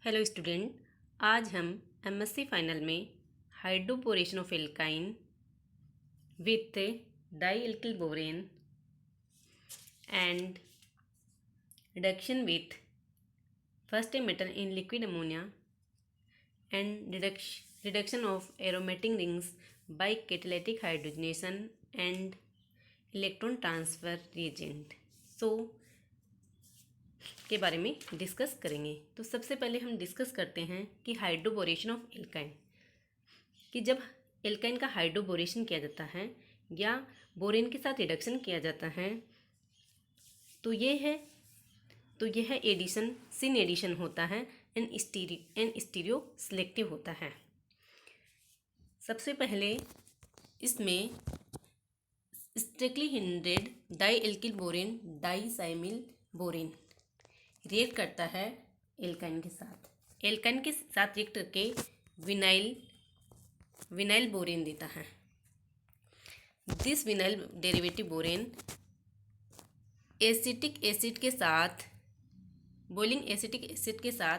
Hello student, आज हम MSc final में hydroboration of alkyne with dialkyl borane and reduction with first metal in liquid ammonia and reduction of aromatic rings by catalytic hydrogenation and electron transfer reagent के बारे में discuss करेंगे। तो सबसे पहले हम डिस्कस करते हैं कि हाइड्रोबोरेशन ऑफ एल्काइन, कि जब एल्काइन का हाइड्रोबोरेशन किया जाता है या बोरेन के साथ रिडक्शन किया जाता है तो यह एडिशन सिन एडिशन होता है एंड स्टीरियो सिलेक्टिव होता है। सबसे पहले इसमें स्ट्रिक्टली हिंड्रेड डाईएल्किल बोरेन डाईसाइमिल बोरेन रिएक्ट करता है एल्काइन के साथ रिएक्ट करके विनाइल बोरेन देता है। This vinyl derivative borane acetic acid के साथ बॉइलिंग एसिटिक एसिड के साथ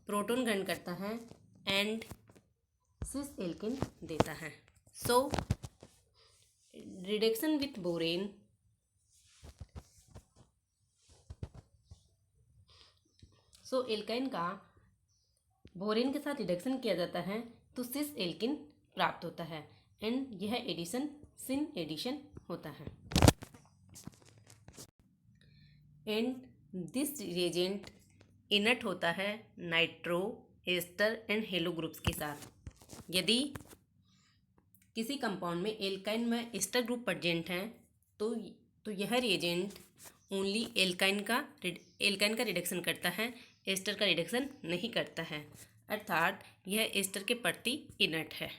प्रोटॉन ग्रहण करता है एंड सिस एल्किन देता है। So reduction with borane alkyne का बोरेन के साथ रिडक्शन किया जाता है तो सिस एल्किन प्राप्त होता है एंड यह एडिशन सिन एडिशन होता है। एंड दिस रिएजेंट इनर्ट होता है nitro ester and halo groups के साथ। यदि किसी कंपाउंड में एल्काइन में एस्टर ग्रुप प्रेजेंट है तो यह रिएजेंट ओनली एल्काइन का रिडक्शन करता है, एस्टर का रिडक्शन नहीं करता है, अर्थात यह एस्टर के प्रति इनर्ट है।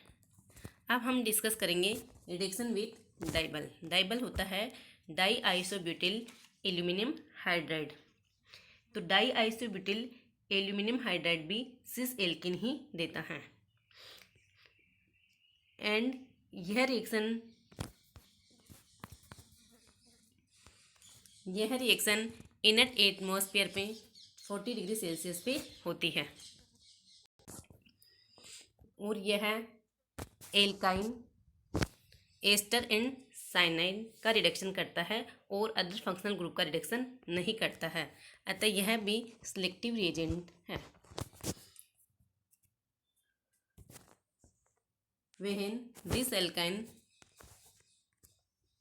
अब हम डिस्कस करेंगे रिडक्शन विथ डाइबल। डाइबल होता है डाई आइसोब्यूटिल एल्यूमिनियम हाइड्राइड। तो डाई आइसोब्यूटिल एल्यूमिनियम हाइड्राइड भी सिस एल्किन ही देता है एंड यह रिएक्शन इनर्ट एटमॉस्फेयर पे 40 डिग्री सेल्सियस पे होती है और यह एल्काइन एस्टर एंड साइनाइड का रिडक्शन करता है और अदर फंक्शनल ग्रुप का रिडक्शन नहीं करता है, अतः यह भी सिलेक्टिव रिएजेंट है। When this alkyne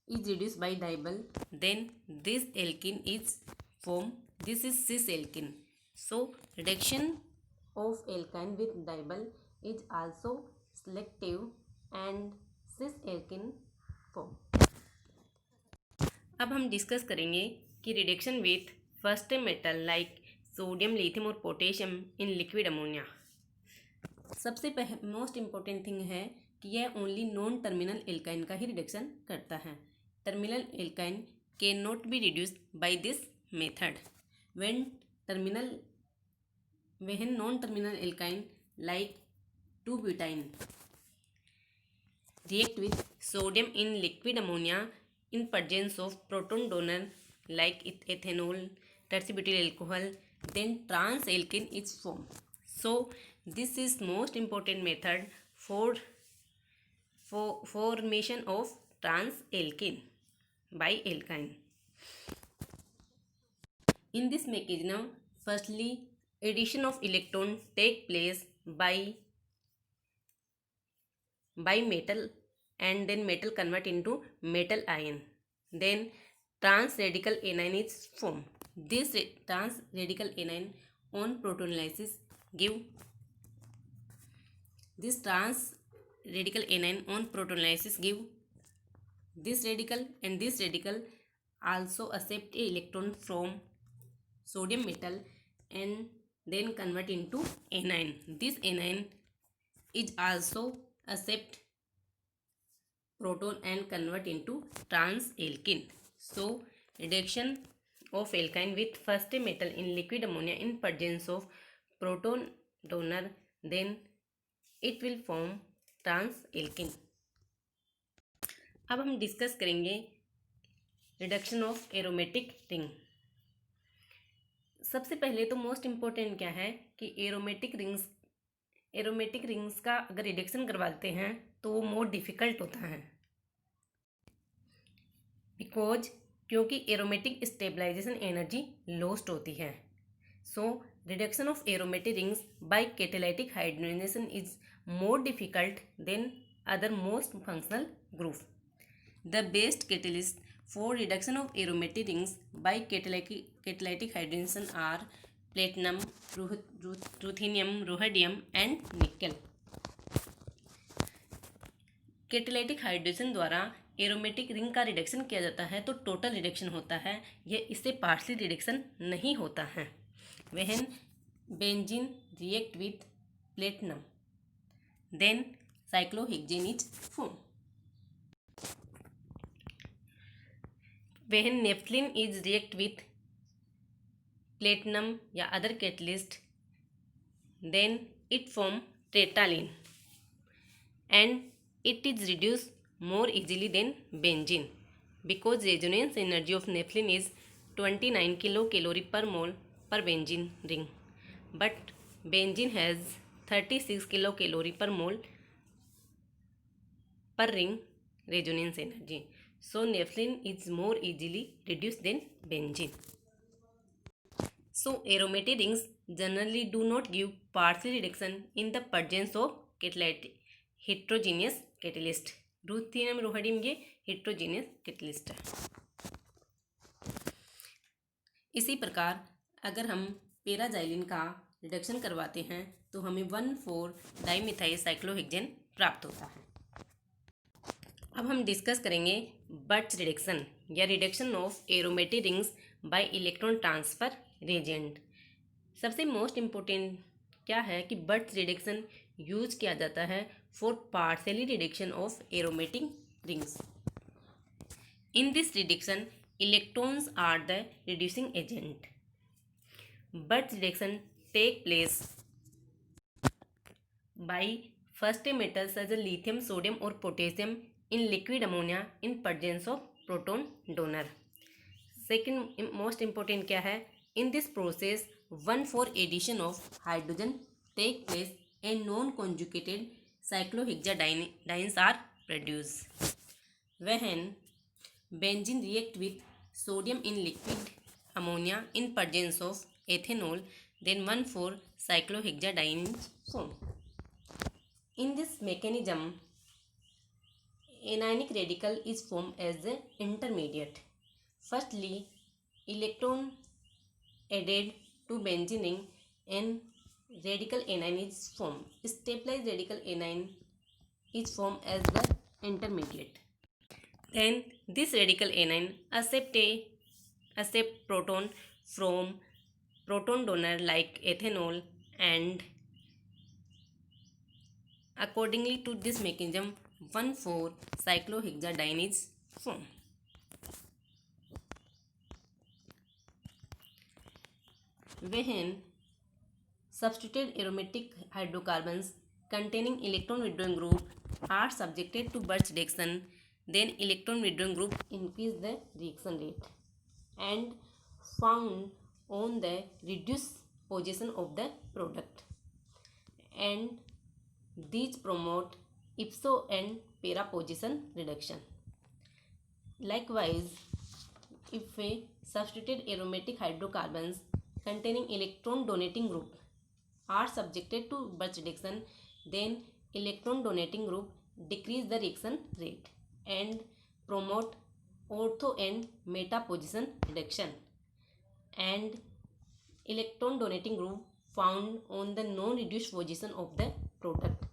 is reduced by diol, then this alkene is formed. This is cis alkene. So reduction of alkyne with diol is also selective and cis alkene form. अब हम discuss करेंगे कि reduction with first metal like sodium, lithium और potassium in liquid ammonia. सबसे most important thing है कि यह only non terminal alkyne का ही रिडक्शन करता है। Terminal alkyne can not be reduced by this method. When non terminal alkyne like two butyne react with sodium in liquid ammonia in presence of proton donor like ethanol, tertiary alcohol, then trans alkene is formed. So this is most important method for formation of trans alkene by alkyne. In this mechanism, firstly addition of electron take place by metal and then metal convert into metal ion, then trans radical anion is formed. This trans radical anion on protonalysis give this radical, and this radical also accept a electron from sodium metal and then convert into anion. This anion is also accept proton and convert into trans alkene. So reduction of alkyne with first metal in liquid ammonia in presence of proton donor, then it will form trans alkene. अब हम discuss करेंगे reduction of aromatic ring. सबसे पहले तो most important क्या है कि aromatic rings का अगर रिडक्शन करवाते हैं तो वो मोर डिफ़िकल्ट होता है, क्योंकि एरोमेटिक स्टेबलाइजेशन एनर्जी लॉस्ट होती है. So reduction of aromatic rings by catalytic hydrogenation is more difficult than other most functional group. The best catalyst for reduction of aromatic rings by catalytic hydrogenation are platinum, ruthenium, rhodium and nickel. Catalytic hydrogen द्वारा aromatic ring का reduction किया जाता है तो total reduction होता है, यह इससे पार्शली रिडक्शन नहीं होता है. When benzene react with platinum then cyclohexane is form. When naphthalene is react with platinum या other catalyst then it form tetralin and it is reduced more easily than benzene because resonance energy of naphthalene is 29 kilocalorie per mole per benzene ring, but benzene has 36 kilocalorie per mole per ring resonance energy. So naphthalene is more easily reduced than benzene. So aromatic rings generally do not give partial reduction in the presence of heterogeneous catalyst. Ruthenium, rhodium ये heterogeneous catalyst है. इसी प्रकार अगर हम पैराजाइलिन का reduction करवाते हैं तो हमें 1,4-डाइमिथाइल साइक्लोहेक्सेन प्राप्त होता है. अब हम डिस्कस करेंगे बर्च रिडक्शन या reduction of aromatic rings by electron transfer reagent. सबसे मोस्ट इम्पोर्टेंट क्या है कि बर्च रिडक्शन यूज किया जाता है for partially reduction of aromatic rings. In this reduction electrons are the reducing agent. Birch reduction take place by first metals such as lithium, sodium और potassium in liquid ammonia in presence of proton donor. Second most important क्या है, in this process 1,4 addition of hydrogen take place and non-conjugated cyclohexadienes are produced. When benzene react with sodium in liquid ammonia in presence of ethanol, then 1,4 cyclohexadienes form. In this mechanism, anionic radical is formed as the intermediate. Firstly, electron added to benzene ring and radical anion is formed. Stabilized radical anion is formed as the intermediate. Then this radical anion accept proton from proton donor like ethanol, and accordingly to this mechanism 1,4 cyclohexadiene is formed. When substituted aromatic hydrocarbons containing electron withdrawing group are subjected to Birch reaction, then electron withdrawing group increase the reaction rate and found on the reduced position of the product, and these promote ipso and para position reduction. Likewise, if a substituted aromatic hydrocarbons containing electron donating group are subjected to Birch reaction, then electron donating group decrease the reaction rate and promote ortho and meta position reduction, and electron donating group found on the non-reduced position of the product.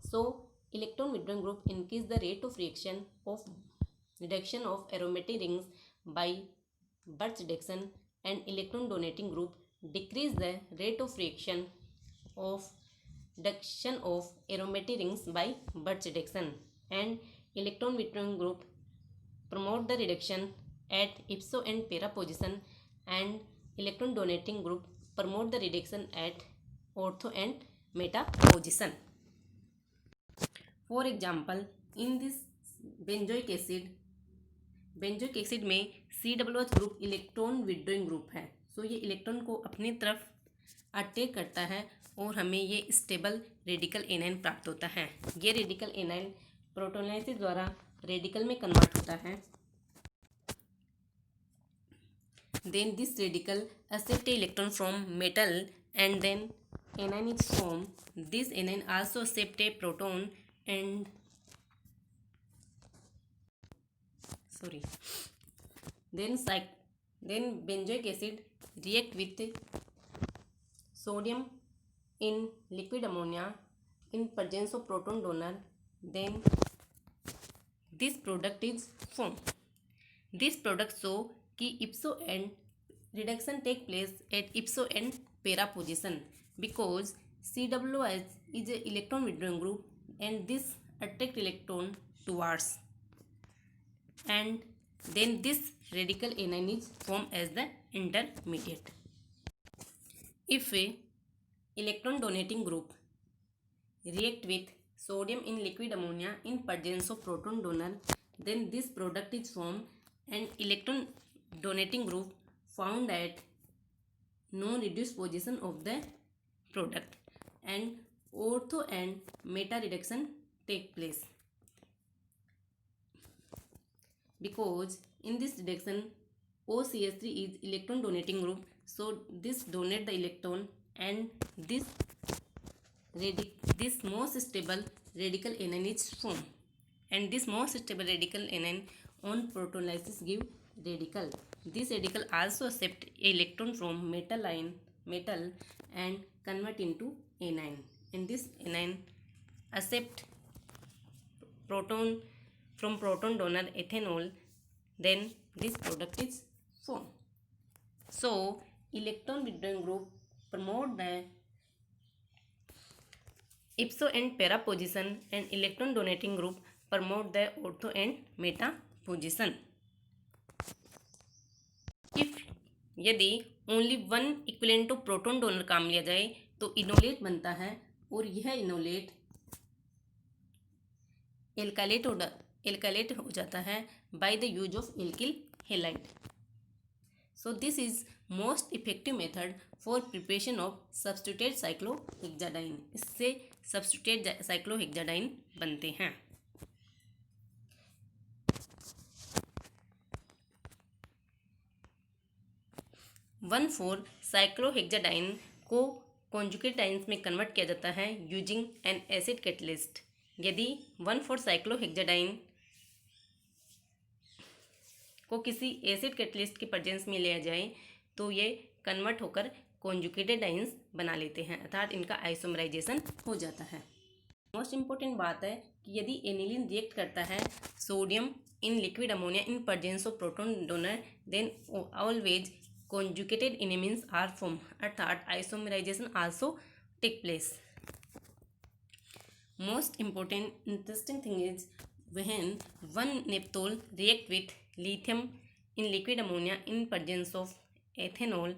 So electron withdrawing group increase the rate of reduction of aromatic rings by Birch reduction, and electron donating group decrease the rate of reduction of aromatic rings by Birch reduction, and electron withdrawing group promote the reduction at ipso and para position, and electron donating group promote the reduction at ortho and meta position. For example, in this benzoic acid में COOH group electron withdrawing group है. सो ये electron को अपनी तरफ attract करता है और हमें ये स्टेबल रेडिकल एनायन प्राप्त होता है। ये रेडिकल एनायन प्रोटोनाइसिस द्वारा रेडिकल में कन्वर्ट होता है। Then this radical accept a electron from metal and then anion is formed. This anion also accept a proton and then benzoic acid react with sodium in liquid ammonia in presence of proton donor. Then this product is formed. This product show कि ipso and reduction take place at ipso and para position because COOH is a electron withdrawing group and this attract electron towards, and then this radical anion is formed as the intermediate. If a electron donating group react with sodium in liquid ammonia in presence of proton donor, then this product is formed and electron donating group found at non-reduced position of the product and ortho and meta reduction take place because in this reduction OCH3 is electron donating group, so this donate the electron and this most stable radical anion is formed, and this most stable radical anion on protonalysis give radical. This radical also accept electron from metal and convert into anion, and this anion accept proton from proton donor ethanol, then this product is formed. So electron withdrawing group promote the ipso and para position and electron donating group promote the ortho and meta position. If यदि only one equivalent of proton donor काम लिया जाए तो enolate बनता है और यह enolate alkylate हो जाता है by the use of alkyl halide. So this is most effective method for preparation of substituted cyclohexadiene. इससे सब्स्टिट्यूटेड साइक्लोहेक्साडाइन बनते हैं. 1,4 साइक्लोहेक्साडाइन को कॉन्जुगेट डाइन्स में कन्वर्ट किया जाता है यूजिंग एन एसिड कैटलिस्ट. यदि 1,4 साइक्लोहेक्साडाइन को किसी एसिड कैटलिस्ट के प्रेजेंस में लिया जाए तो ये कन्वर्ट होकर कॉन्जुगेटेड डाइन्स बना लेते हैं, अर्थात इनका आइसोमराइजेशन हो जाता है. मोस्ट इम्पोर्टेंट बात है कि यदि एनिलीन रिएक्ट करता है sodium in liquid ammonia in presence of proton donor, then always conjugated enemies are formed, अर्थात isomerization also take place. Most important interesting thing is when one nephthol react with lithium in liquid ammonia in presence of ethanol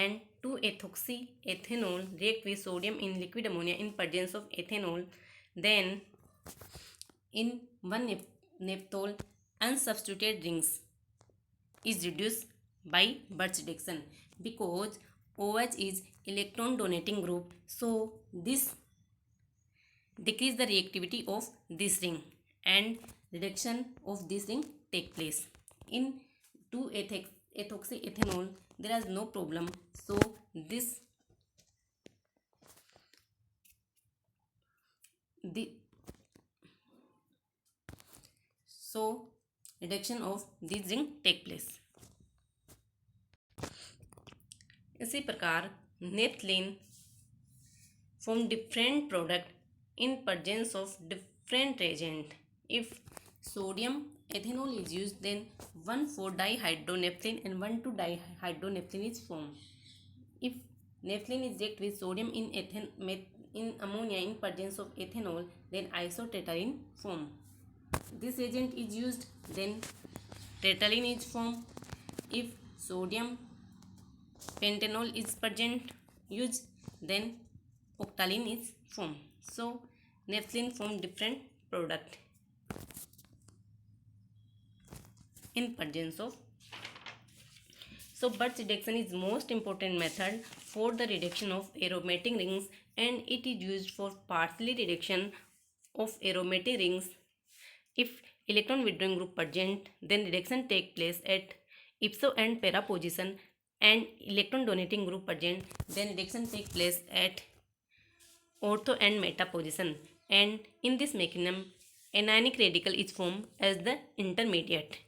and 2-ethoxyethanol react with sodium in liquid ammonia in presence of ethanol, then in one nephthol unsubstituted rings is reduced by Birch reduction because OH is electron donating group, so this decrease the reactivity of this ring and reduction of this ring take place. In 2-ethoxyethanol there is no problem, so reduction of this ring take place. इसी प्रकार naphthalene form different product in presence of different reagent. If sodium ethanol is used, then 1,4-dihydronaphthalene and 1,2-dihydronaphthalene is formed. If naphthalene is react with sodium in ammonia in presence of ethanol, then isotetraene form. This reagent is used, then tetraene is formed. If sodium pentanol is present used, then octylene is formed. So naphthalene form different product in presence of So Birch reduction is most important method for the reduction of aromatic rings, and it is used for partially reduction of aromatic rings. If electron withdrawing group present, then reduction take place at ipso and para position, and electron donating group present, then reduction take place at ortho and meta position. And in this mechanism, anionic radical is formed as the intermediate.